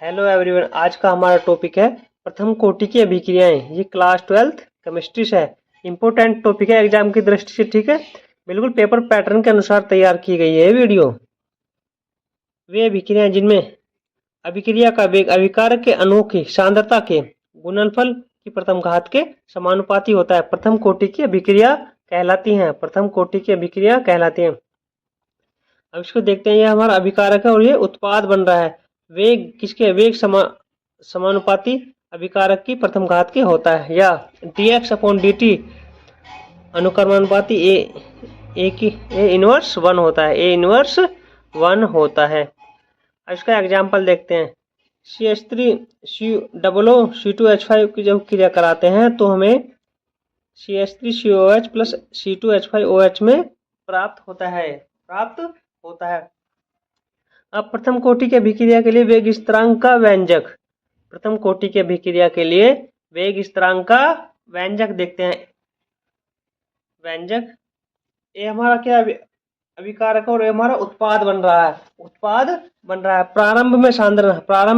Hello everyone, आज का हमारा टॉपिक है प्रथम कोटि की अभिक्रियाएं। ये क्लास 12th केमिस्ट्री से है। इंपॉर्टेंट टॉपिक है एग्जाम की दृष्टि से, ठीक है। बिल्कुल पेपर पैटर्न के अनुसार तैयार की गई है ये वीडियो। वे अभिक्रियाएं जिनमें अभिक्रिया का वेग अभिकारक के अणुओं की सांद्रता के गुणनफल की प्रथम घात के समानुपाती होता है, प्रथम कोटि की अभिक्रिया कहलाती हैं। प्रथम कोटि की अभिक्रिया कहलाती हैं। अब इसको देखते हैं। ये हमारा अभिकारक है और ये उत्पाद बन रहा है। वेग किसके? वेग समानुपाती अभिकारक की प्रथम घात के होता है, या dx अपॉन dt अनुक्रमानुपाती ए इनवर्स 1 होता है। ए इनवर्स 1 होता है। अब इसका एग्जाम्पल देखते हैं। CH3 C2H5 की जब क्रिया कराते हैं तो हमें CH3COH प्लस C2H5OH में प्राप्त होता है। अब प्रथम कोटि के अभिक्रिया के लिए वेग स्थिरांक का व्यंजक, प्रथम कोटि के अभिक्रिया के लिए वेग स्थिरांक का व्यंजक देखते हैं। व्यंजक ये हमारा क्या अभिकारक और ये हमारा उत्पाद बन रहा है। प्रारंभ में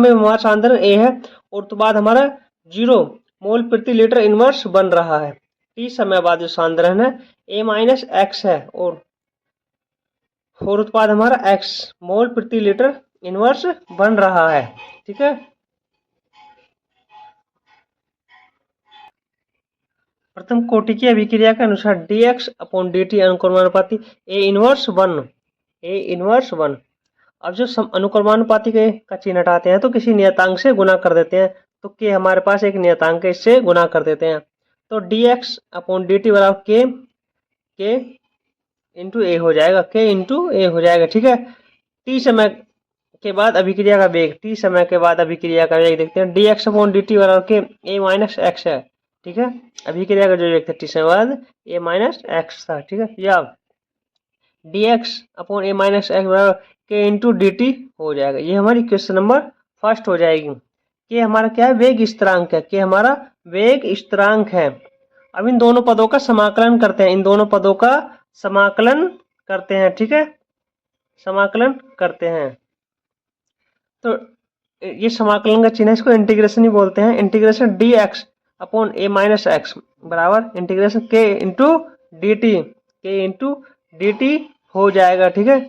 हमारा सांद्रण ए है और उत्पाद हमारा 0 मोल प्रति लीटर इनवर्स बन रहा है। टी समय बाद जो सांद्रण है A-X है और उत्पाद हमारा x मोल प्रति लीटर इनवर्स बन रहा है, ठीक है। प्रथम कोटि की अभिक्रिया के अनुसार dx upon dt अनुक्रमानुपाती A inverse 1। अब जो अनुक्रमानुपाती का चिन्ह हटाते हैं तो किसी नियतांक से गुना कर देते हैं, तो के हमारे पास एक नियतांक है, इससे गुना कर देते हैं। तो dx अपॉन dt बराबर k इंटू ए हो जाएगा, ठीक है। टी समय के बाद अभिक्रिया का वेग, देखते हैं। dx अपॉन dt बराबर के A-X है, ठीक है। अभिक्रिया का जो वेग था टी समय बाद A-X था, ठीक है। या dx अपॉन A-X बराबर के इंटू dt हो जाएगा। ये हमारी क्वेश्चन नंबर फर्स्ट हो जाएगी। कि हमारा क्या है? वेग स्थिरांक है। कि हमारा वेग स्थिरांक है। अब इन दोनों पदों का समाकलन करते हैं, ठीक है। समाकलन करते हैं तो ये समाकलन का चिन्ह, इसको इंटीग्रेशन ही बोलते हैं। इंटीग्रेशन dx अपॉन A-X बराबर इंटीग्रेशन k इंटू dt हो जाएगा, ठीक है।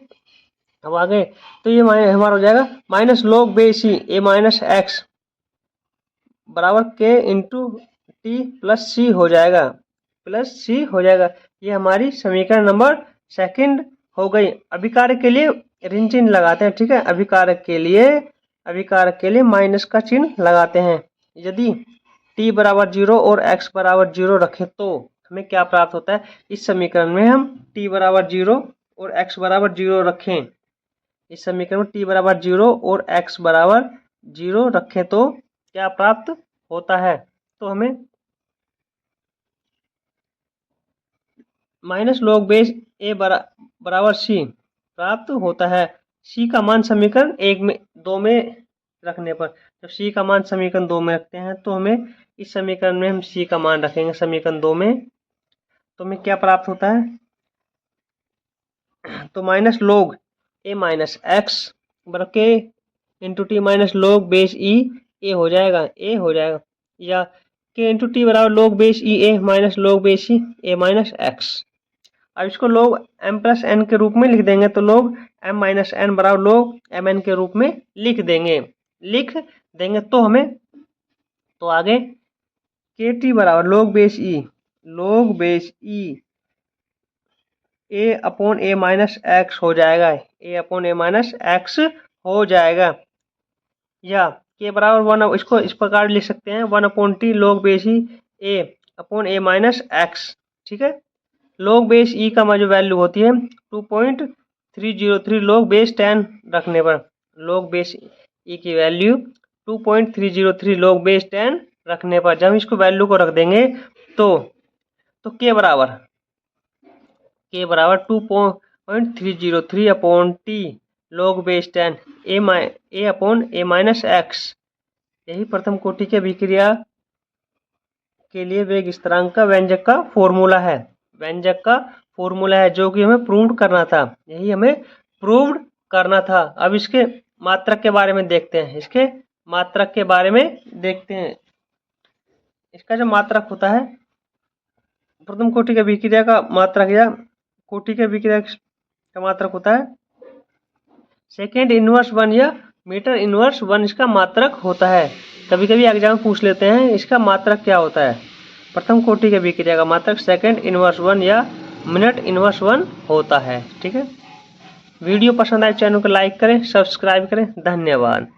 अब आगे तो ये हमारा हो जाएगा minus log base c A-X बराबर k इंटू टी प्लस सी हो जाएगा। ये हमारी समीकरण नंबर सेकंड हो गई। अभिकारक के लिए ऋण चिन्ह लगाते हैं, ठीक है। अभिकारक के लिए माइनस का चिन्ह लगाते हैं। यदि t बराबर 0 और x बराबर 0 रखें तो हमें क्या प्राप्त होता है? इस समीकरण में हम t बराबर 0 और x बराबर 0 रखें। इस समीकरण में t बराबर 0 और x बराबर 0 रखें तो क्या प्राप्त होता है? तो हमें माइनस log बेस a बराबर c प्राप्त होता है। c का मान समीकरण 2 में रखने पर, जब c का मान समीकरण 2 में रखते हैं तो हमें इस समीकरण में हम c का मान रखेंगे समीकरण 2 में, तो हमें क्या प्राप्त होता है? तो माइनस log A-X बराबर k into T minus log base A हो जाएगा, या k इंटू टी बराबर log base A minus log base A-X। अब इसको log m प्लस n के रूप में लिख देंगे, तो log m माइनस n बराबर log mn के रूप में लिख देंगे तो हमें तो आगे kt बराबर log base e a upon A-X हो जाएगा, या k बराबर 1, इसको इस प्रकार लिख सकते हैं 1 upon T log base e a upon A-X, ठीक है। log बेस e का जो वैल्यू होती है 2.303 log बेस 10 रखने पर, log बेस e की वैल्यू 2.303 log बेस 10 रखने पर जब इसको वैल्यू को रख देंगे तो k बराबर 2.303 upon T log base 10 a upon A-X। यही प्रथम कोटि की अभिक्रिया के लिए वेग स्थिरांक का व्यंजक का फॉर्मूला है, जो कि हमें प्रूव करना था। अब इसके मात्रक के बारे में देखते हैं। इसके मात्रक के बारे में देखते हैं। इसका जो मात्रक होता है, प्रथम कोटि की अभिक्रिया का मात्रक या कोटि की अभिक्रिया का मात्रक होता है सेकेंड इनवर्स वन या मीटर इनवर्स वन, इसका मात्रक होता है। कभी कभी एग्जाम पूछ लेते हैं इसका मात्रक क्या होता है। प्रथम कोटि की अभिक्रिया का मात्रक सेकेंड इनवर्स वन या मिनट इनवर्स वन होता है। ठीक है, वीडियो पसंद आए चैनल को लाइक करें, सब्सक्राइब करें। धन्यवाद।